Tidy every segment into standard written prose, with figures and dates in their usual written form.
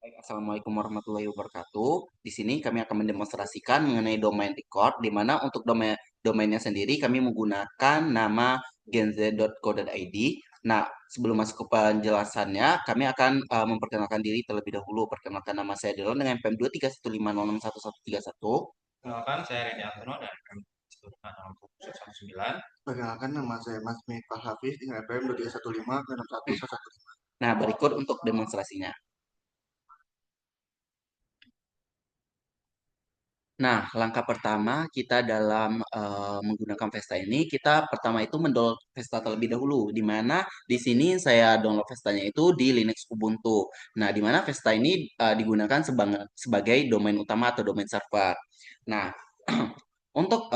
Assalamualaikum warahmatullahi wabarakatuh. Di sini kami akan mendemonstrasikan mengenai domain record, di mana untuk domainnya sendiri kami menggunakan nama genz.co.id. Nah, sebelum masuk ke penjelasannya, kami akan memperkenalkan diri terlebih dahulu. Perkenalkan nama saya Delon dengan PEM 231506131. Perkenalkan, saya Randy Antono dari PM 9. Perkenalkan, nama saya Mas Miftah Hafiz dengan FM 2315 61115. Nah, berikut untuk demonstrasinya. Nah, langkah pertama kita dalam menggunakan Vesta ini, kita pertama itu mendownload Vesta terlebih dahulu, di mana di sini saya download Vestanya itu di Linux Ubuntu. Nah, di mana Vesta ini digunakan sebagai domain utama atau domain server. Nah, untuk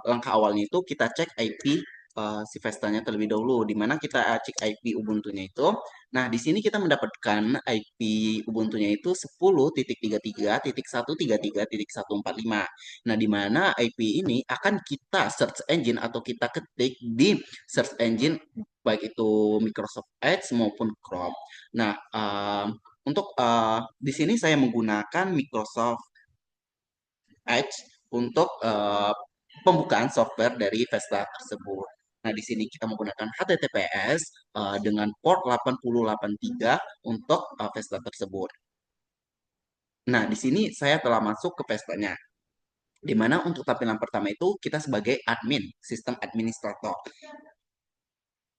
langkah awalnya itu kita cek IP si Vestanya terlebih dahulu, di mana kita cek IP Ubuntunya itu. Nah, di sini kita mendapatkan IP Ubuntunya itu 10.33.133.145. Nah, di mana IP ini akan kita search engine atau kita ketik di search engine baik itu Microsoft Edge maupun Chrome. Nah, untuk di sini saya menggunakan Microsoft Edge untuk pembukaan software dari Vesta tersebut. Nah, di sini kita menggunakan HTTPS dengan port 8083 untuk Vesta tersebut. Nah, di sini saya telah masuk ke Vestanya. Di mana untuk tampilan pertama itu kita sebagai admin, sistem administrator.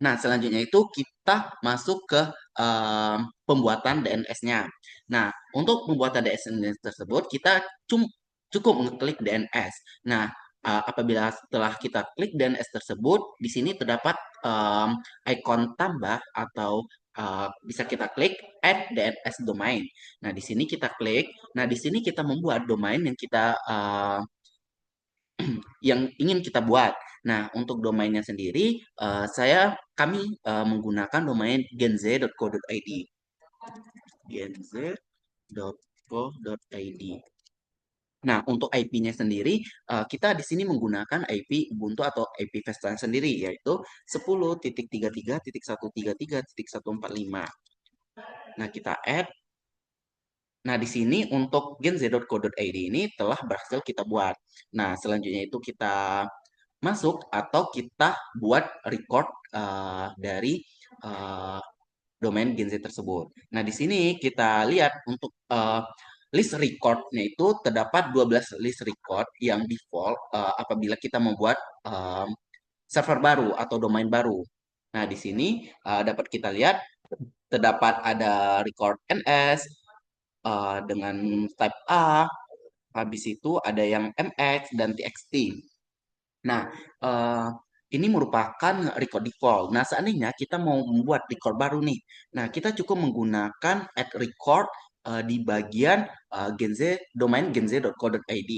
Nah, selanjutnya itu kita masuk ke pembuatan DNS-nya. Nah, untuk pembuatan DNS tersebut kita cukup mengklik DNS. Nah, apabila setelah kita klik DNS tersebut, di sini terdapat ikon tambah atau bisa kita klik add DNS domain. Nah, di sini kita klik. Nah, di sini kita membuat domain yang kita yang ingin kita buat. Nah, untuk domainnya sendiri, kami menggunakan domain genz.co.id. genz.co.id. Nah, untuk IP-nya sendiri, kita di sini menggunakan IP Ubuntu atau IP Vesta sendiri, yaitu 10.33.133.145. Nah, kita add. Nah, di sini untuk genz.co.id ini telah berhasil kita buat. Nah, selanjutnya itu kita masuk atau kita buat record dari uh, domain Genz tersebut. Nah, di sini kita lihat untuk list recordnya itu terdapat 12 list record yang default apabila kita membuat server baru atau domain baru. Nah, di sini dapat kita lihat terdapat ada record NS dengan type A, habis itu ada yang MX dan TXT. Nah, eh, ini merupakan record default. Nah, seandainya kita mau membuat record baru nih, nah kita cukup menggunakan add record di bagian domain genz.co.id.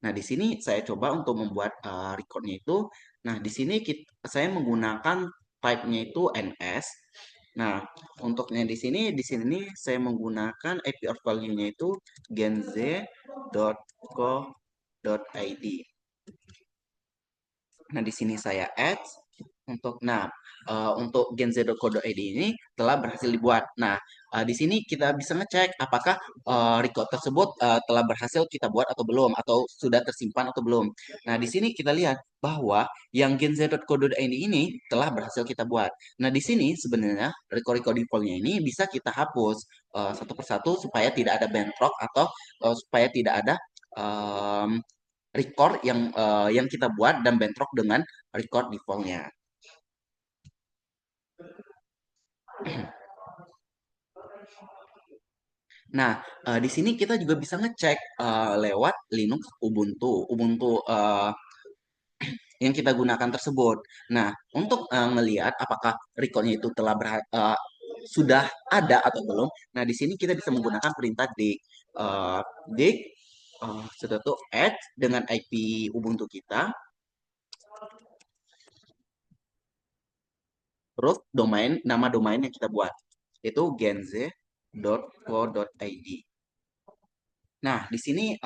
Nah, di sini saya coba untuk membuat recordnya itu. Nah, di sini saya menggunakan type-nya itu NS. Nah, untuknya di sini saya menggunakan IP of value-nya itu genz.co.id. Nah, di sini saya add untuk genz.co.id ini telah berhasil dibuat. Nah, di sini kita bisa ngecek apakah record tersebut telah berhasil kita buat atau belum atau sudah tersimpan atau belum. Nah, di sini kita lihat bahwa yang genz.co.id ini telah berhasil kita buat. Nah, di sini sebenarnya record-record default-nya ini bisa kita hapus satu persatu supaya tidak ada bentrok atau supaya tidak ada record yang kita buat dan bentrok dengan record default-nya. Nah, di sini kita juga bisa ngecek lewat Linux Ubuntu yang kita gunakan tersebut. Nah, untuk ngelihat apakah recordnya itu sudah ada atau belum. Nah, di sini kita bisa menggunakan perintah dig. Dig sudah tuh add dengan IP Ubuntu kita. Terus nama domain yang kita buat itu genz.co.id. Nah, di sini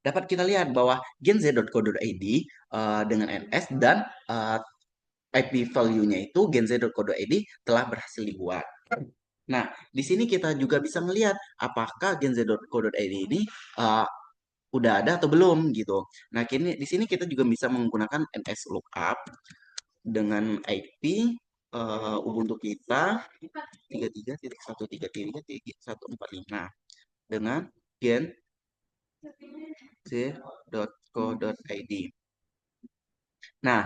dapat kita lihat bahwa genz.co.id dengan NS dan IP value-nya itu genz.co.id telah berhasil dibuat. Nah, di sini kita juga bisa melihat apakah genz.co.id ini uh, udah ada atau belum gitu. Nah, kini di sini kita juga bisa menggunakan ns lookup dengan IP Ubuntu kita 33.1.3.1.145 dengan genz.co.id. Nah,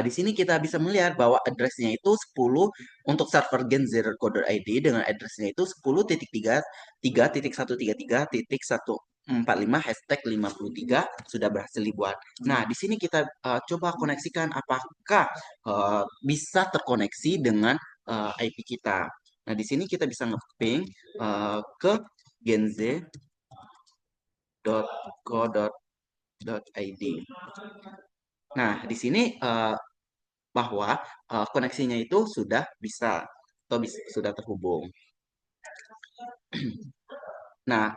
di sini kita bisa melihat bahwa address-nya itu 10 untuk server gen0.id dengan address-nya itu 10.3.133.145 hashtag 53 sudah berhasil dibuat. Nah, di sini kita coba koneksikan apakah bisa terkoneksi dengan IP kita. Nah, di sini kita bisa nge-ping ke genz.co.id. Nah, di sini bahwa koneksinya itu sudah bisa atau sudah terhubung. Nah,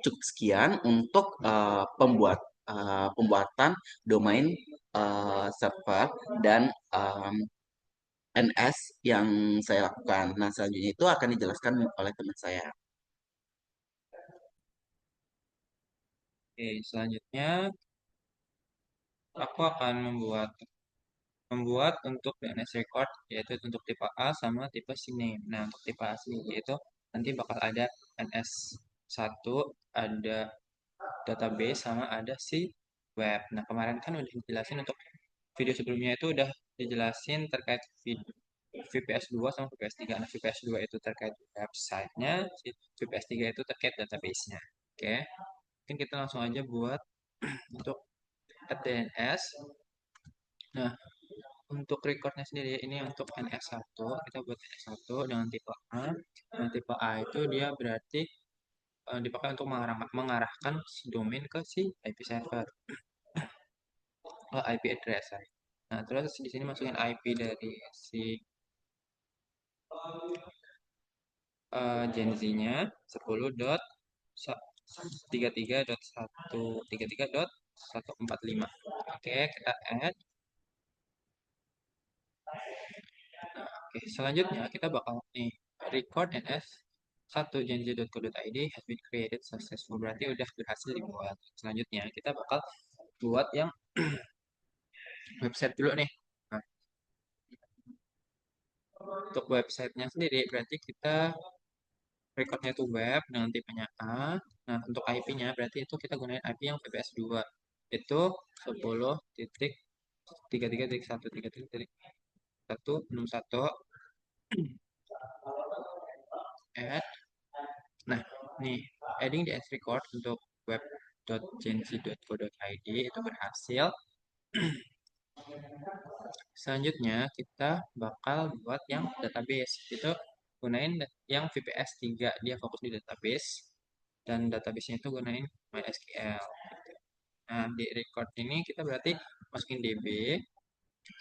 cukup sekian untuk pembuatan domain server dan NS yang saya lakukan. Nah, selanjutnya itu akan dijelaskan oleh teman saya. Oke, selanjutnya aku akan membuat untuk DNS record yaitu untuk tipe A sama tipe CNAME. Nah, untuk tipe A sendiri itu nanti bakal ada NS1, ada database sama ada si web. Nah, kemarin kan udah dijelasin untuk video sebelumnya itu udah dijelasin terkait VPS 2 sama VPS 3. Nah, VPS 2 itu terkait websitenya, si VPS 3 itu terkait database-nya. Oke, mungkin kita langsung aja buat untuk DNS. Nah, untuk recordnya sendiri ini untuk NS1, kita buat NS1 dengan tipe A. Nah, tipe A itu dia berarti dipakai untuk mengarahkan si domain ke si IP server, IP address. Sorry. Nah, terus di sini masukin IP dari si Gen Z-nya 10.33.133.145. Oke, kita add. Oke, selanjutnya kita bakal nih record ns1 genz.co.id has been created successful. Berarti udah berhasil dibuat. Selanjutnya kita bakal buat yang website dulu nih. Nah, untuk websitenya sendiri berarti kita recordnya itu web dengan tipenya A. Nah, untuk IP-nya berarti itu kita gunain IP yang VPS 2. Itu 10.33.133.161 add. Nah, nih adding the S record untuk web.genc.co.id itu berhasil. Selanjutnya kita bakal buat yang database. Itu gunain yang VPS 3, dia fokus di database dan database-nya itu gunain MySQL. Nah, di record ini kita berarti masukin DB,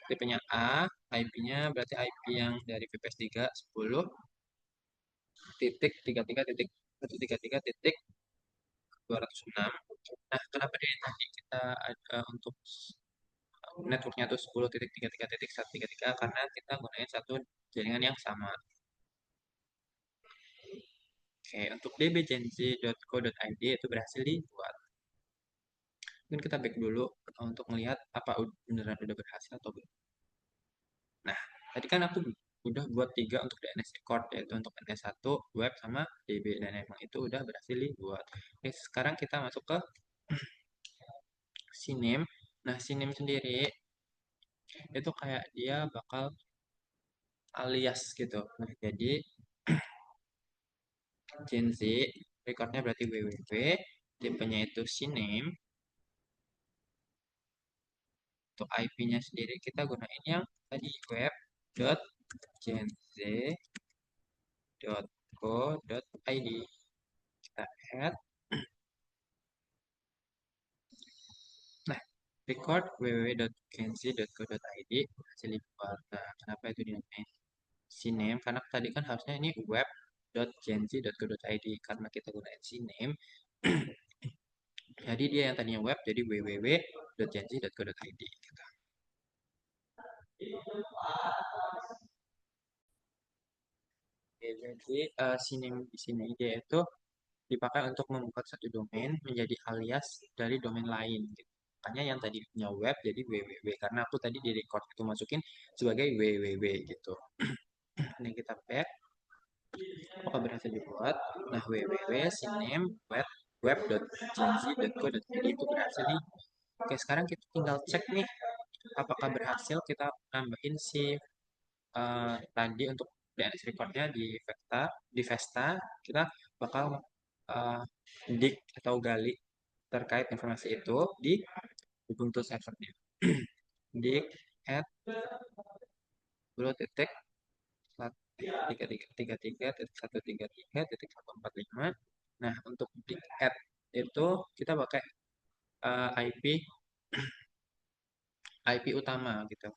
tipenya A, IP-nya berarti IP yang dari VPS 3 10.33.133.206. Nah, kenapa dari tadi kita ada untuk networknya tuh 10.33.133 karena kita gunain satu jaringan yang sama. Oke, untuk dbgenz.co.id itu berhasil dibuat. Mungkin kita back dulu untuk melihat apa beneran udah berhasil atau belum. Nah, tadi kan aku udah buat 3 untuk DNS record, yaitu untuk NS1, web, sama DB. Dan emang itu udah berhasil dibuat. Oke, sekarang kita masuk ke CNAME. Nah, CNAME sendiri itu kayak dia bakal alias gitu. Nah, jadi Gen Z, recordnya berarti www, tipenya itu CNAME. Untuk IP-nya sendiri kita gunain yang tadi web.genz.co.id. Kita add. Nah, record www.genz.co.id hasil dibuat. Nah, kenapa itu dinamain CNAME? Karena tadi kan harusnya ini web.genz.co.id. Karena kita gunain CNAME, jadi dia yang tadinya web jadi www.genz.co.id. Oke, jadi CNAME di sini dia itu dipakai untuk membuat satu domain menjadi alias dari domain lain gitu. Makanya yang tadi punya web jadi www karena aku tadi di record itu masukin sebagai www gitu. Ini kita back, apakah berhasil dibuat? Nah, www cname web.gnz.co.id itu berhasil nih. Oke, sekarang kita tinggal cek nih apakah berhasil kita nambahin si tadi untuk DNS recordnya di Vesta kita bakal uh, dig atau gali terkait informasi itu di Ubuntu servernya. Dig at 10 titik 33.133.145. Nah, untuk dig at itu kita pakai IP IP utama gitu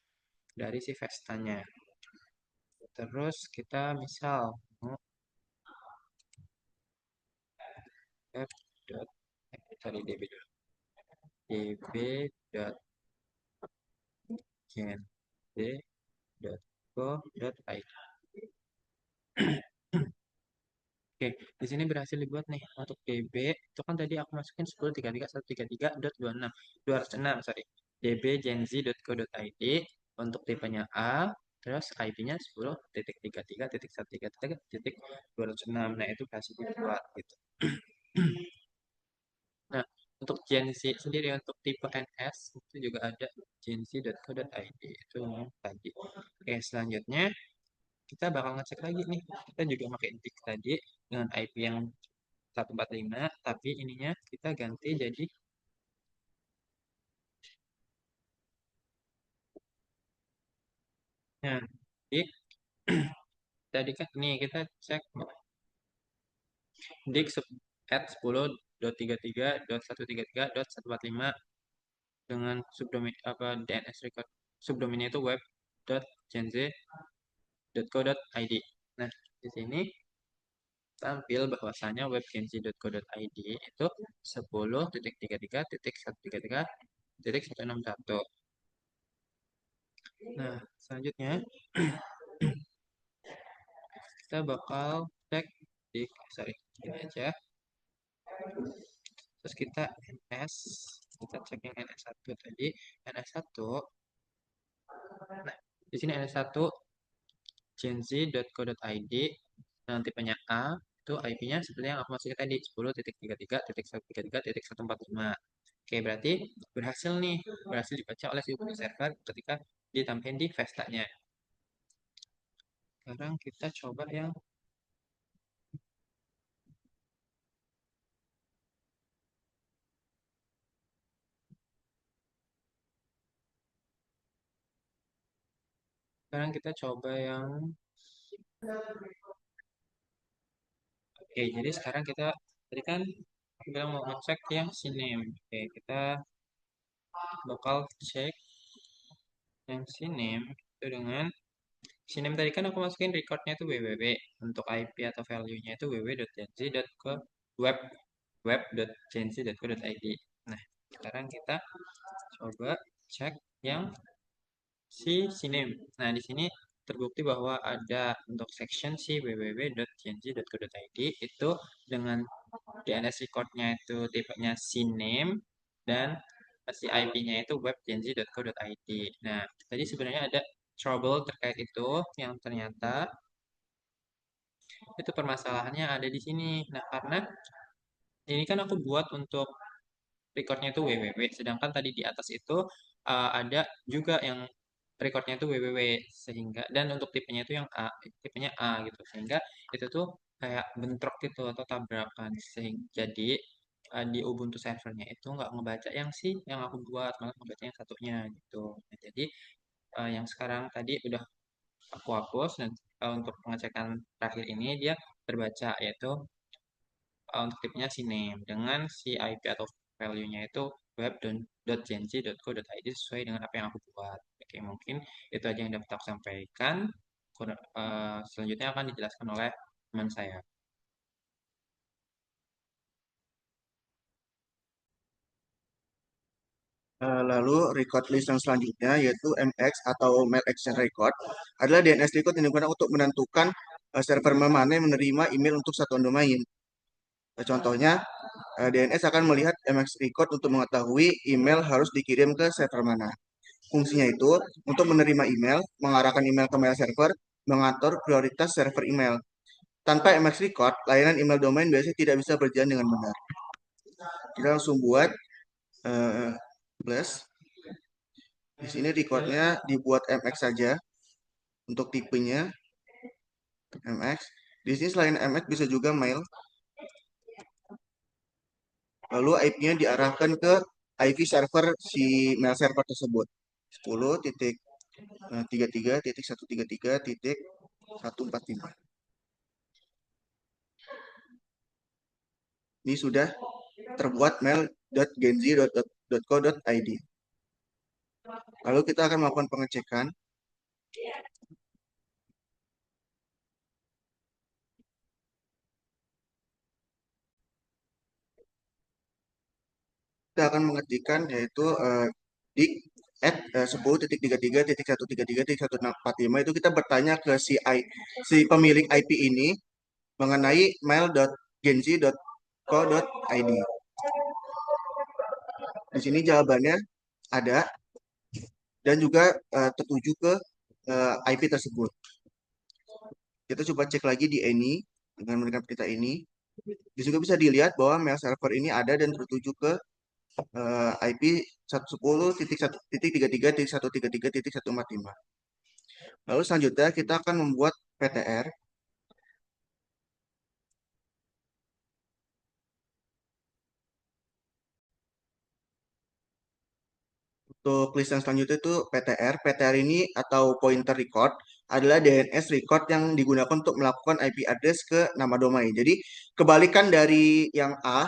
dari si Vestanya. Terus kita misal mau f dot sorry db.gen.co.id. Oke, di sini berhasil dibuat nih untuk db itu kan tadi aku masukin 10.33.133.136 sorry db.genz.co.id untuk tipenya A, terus IP-nya 10.33.133.206. Nah, itu berhasil dibuat gitu. Nah, untuk Gen Z sendiri untuk tipe NS itu juga ada genz.co.id itu yang tadi. Oke, selanjutnya kita bakal ngecek lagi nih. Kita juga pakai dig tadi dengan IP yang 145, tapi ininya kita ganti jadi nah, dig tadi kan nih kita cek dig at 10.33.133.145 dengan subdomain apa DNS record subdomainnya itu web.genz.co.id. Nah, di sini tampil bahwasanya webgenzi.co.id itu 10.33.133.161. Nah, selanjutnya kita bakal cek di sorry ini aja. Terus kita kita cek yang NS1 tadi. NS1 nah, di sini NS1 genzi.co.id dan tipenya A itu IP-nya seperti yang aku masukin tadi 10.33.133.145. Oke, berarti berhasil nih, berhasil dibaca oleh si Ubuntu server ketika ditampilkan di Vesta-nya. Sekarang kita coba yang sekarang kita coba yang oke, jadi sekarang kita tadi kan aku bilang mau ngecek yang CNAME. Oke, kita bakal cek yang CNAME itu dengan CNAME tadi kan aku masukin recordnya itu www untuk IP atau value-nya itu www.genz.co.web web.genz.co.id. Nah, sekarang kita coba cek yang si CNAME. Nah, di sini terbukti bahwa ada untuk section si www.genz.co.id itu dengan DNS record-nya itu tipenya CNAME dan si IP-nya itu web.genz.co.id. Nah, tadi sebenarnya ada trouble terkait itu yang ternyata itu permasalahannya ada di sini. Nah, karena ini kan aku buat untuk recordnya itu www, sedangkan tadi di atas itu ada juga yang recordnya itu www sehingga dan untuk tipenya itu yang A, tipenya A gitu sehingga itu tuh kayak bentrok gitu atau tabrakan sehingga jadi di Ubuntu servernya itu nggak ngebaca yang sih yang aku buat malah ngebaca yang satunya gitu. Nah, jadi yang sekarang tadi udah aku hapus dan untuk pengecekan terakhir ini dia terbaca yaitu untuk tipenya si name dengan si IP atau value-nya itu web.genzi.co.id sesuai dengan apa yang aku buat. Oke, mungkin itu aja yang dapat aku sampaikan. Selanjutnya akan dijelaskan oleh teman saya. Lalu record list yang selanjutnya yaitu MX atau Mail Action Record adalah DNS record yang digunakan untuk menentukan server mana yang menerima email untuk satuan domain. Contohnya, DNS akan melihat MX record untuk mengetahui email harus dikirim ke server mana. Fungsinya itu untuk menerima email, mengarahkan email ke mail server, mengatur prioritas server email. Tanpa MX record, layanan email domain biasanya tidak bisa berjalan dengan benar. Kita langsung buat plus. Di sini recordnya dibuat MX saja untuk tipenya MX. Di sini selain MX bisa juga mail. Lalu IP-nya diarahkan ke IP server si mail server tersebut. 10.33.133.145. Ini sudah terbuat mail.genzi.co.id. Lalu kita akan melakukan pengecekan. Kita akan mengetikkan yaitu di at 10.33.133.145 itu kita bertanya ke si pemilik IP ini mengenai mail.genzi.co.id. Di sini jawabannya ada dan juga tertuju ke IP tersebut. Kita coba cek lagi di any dengan memberikan perintah ini. Di sini bisa dilihat bahwa mail server ini ada dan tertuju ke IP 110.1.33.133.145. Lalu selanjutnya kita akan membuat PTR. Untuk list yang selanjutnya itu PTR. PTR ini atau pointer record adalah DNS record yang digunakan untuk melakukan IP address ke nama domain. Jadi kebalikan dari yang A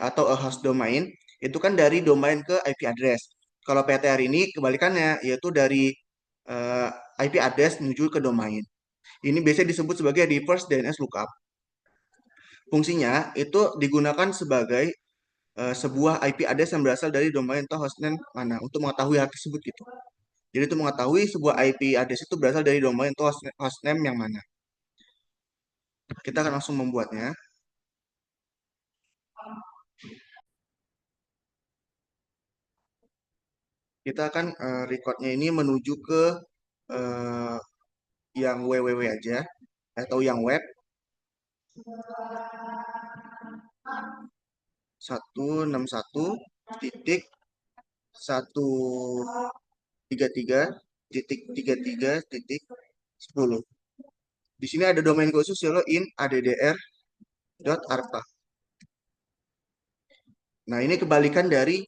atau a host domain itu kan dari domain ke IP address. Kalau PTR ini kebalikannya yaitu dari eh, IP address menuju ke domain. Ini biasanya disebut sebagai reverse DNS lookup. Fungsinya itu digunakan sebagai sebuah IP address yang berasal dari domain atau hostname mana untuk mengetahui hal tersebut gitu. Jadi itu mengetahui sebuah IP address itu berasal dari domain atau hostname yang mana. Kita akan langsung membuatnya. Kita akan recordnya ini menuju ke eh, yang www aja atau yang web 161.133.33.10. Di sini ada domain khusus yaitu in.addr.arpa. Nah, ini kebalikan dari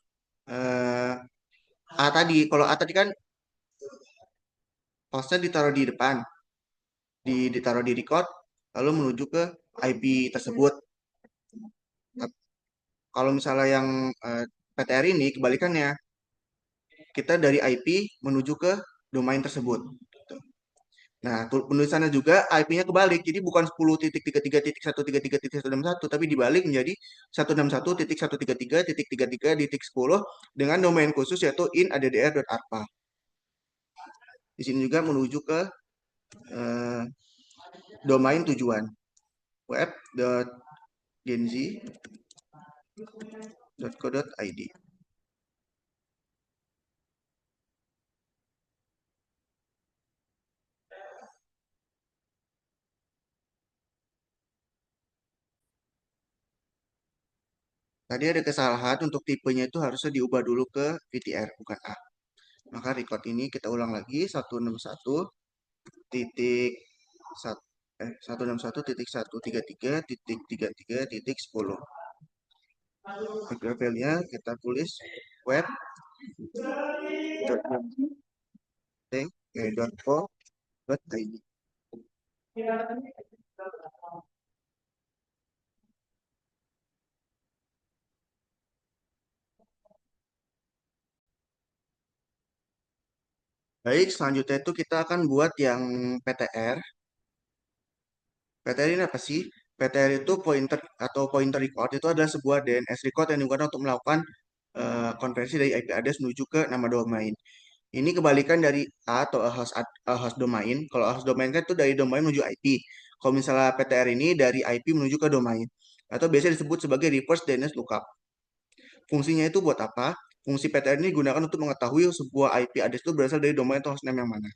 A tadi. Kalau A tadi kan hostnya ditaruh di depan, ditaruh di record, lalu menuju ke IP tersebut. Kalau misalnya yang PTR ini kebalikannya, kita dari IP menuju ke domain tersebut. Nah, penulisannya juga IP-nya kebalik. Jadi bukan 10.33.133.161, tapi dibalik menjadi 161.133.33.10 dengan domain khusus yaitu in.addr.arpa. Di sini juga menuju ke eh, domain tujuan web.genzi.co.id. Tadi ada kesalahan untuk tipenya itu harusnya diubah dulu ke VTR bukan A. Maka record ini kita ulang lagi 161 titik 161.133.10. File-nya kita tulis web.co.id. Baik, selanjutnya itu kita akan buat yang PTR. PTR ini apa sih? PTR itu pointer atau pointer record itu adalah sebuah DNS record yang digunakan untuk melakukan konversi dari IP address menuju ke nama domain. Ini kebalikan dari A atau a host domain. Kalau a host domain kan itu dari domain menuju IP. Kalau misalnya PTR ini dari IP menuju ke domain, atau biasa disebut sebagai reverse DNS lookup. Fungsinya itu buat apa? Fungsi PTR ini digunakan untuk mengetahui sebuah IP address itu berasal dari domain atau hostname yang mana.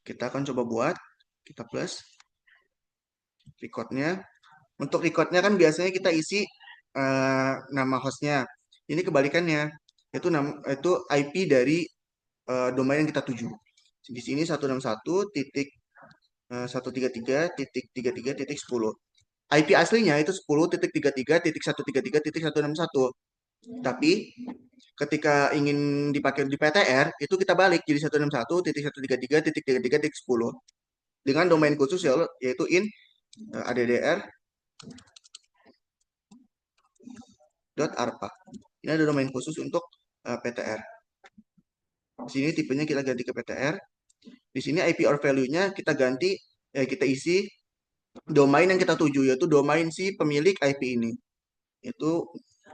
Kita akan coba buat, kita plus recordnya. Untuk recordnya kan biasanya kita isi nama hostnya. Ini kebalikannya, itu IP dari domain yang kita tuju. Di sini 161.133.33.10. IP aslinya itu 10.33.133.161. Tapi ketika ingin dipakai di PTR, itu kita balik jadi 161.133.133.10 dengan domain khusus yaitu addr.arpa. Ini ada domain khusus untuk PTR. Di sini tipenya kita ganti ke PTR. Di sini IP or value-nya kita ganti, kita isi domain yang kita tuju, yaitu domain si pemilik IP ini. Itu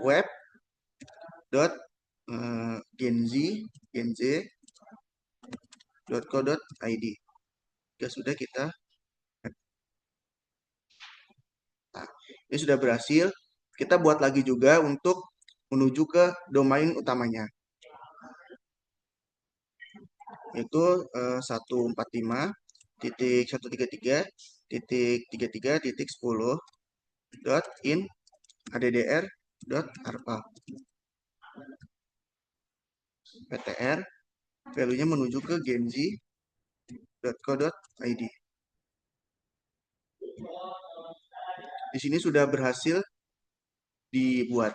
web.genz.co.id. Jika sudah kita, nah, ini sudah berhasil. Kita buat lagi juga untuk menuju ke domain utamanya. Itu 145.133.33.10 addr.arpa. PTR value-nya menuju ke genz.co.id. Di sini sudah berhasil dibuat.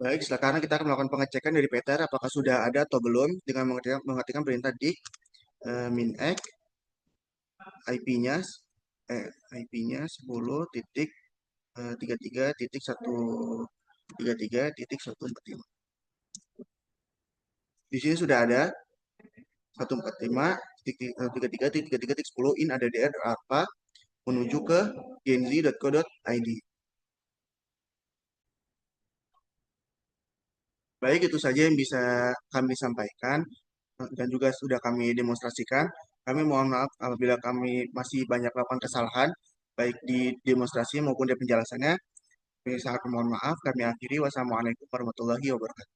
Baik, sekarang kita akan melakukan pengecekan dari PTR apakah sudah ada atau belum dengan mengetikkan perintah di minx IP-nya IP-nya 10.33.133.145. Di sini sudah ada 145.33.33.10 in addr apa menuju ke genz.co.id. Baik, itu saja yang bisa kami sampaikan dan juga sudah kami demonstrasikan. Kami mohon maaf apabila kami masih banyak melakukan kesalahan, baik di demonstrasi maupun di penjelasannya. Kami sangat mohon maaf. Kami akhiri. Wassalamualaikum warahmatullahi wabarakatuh.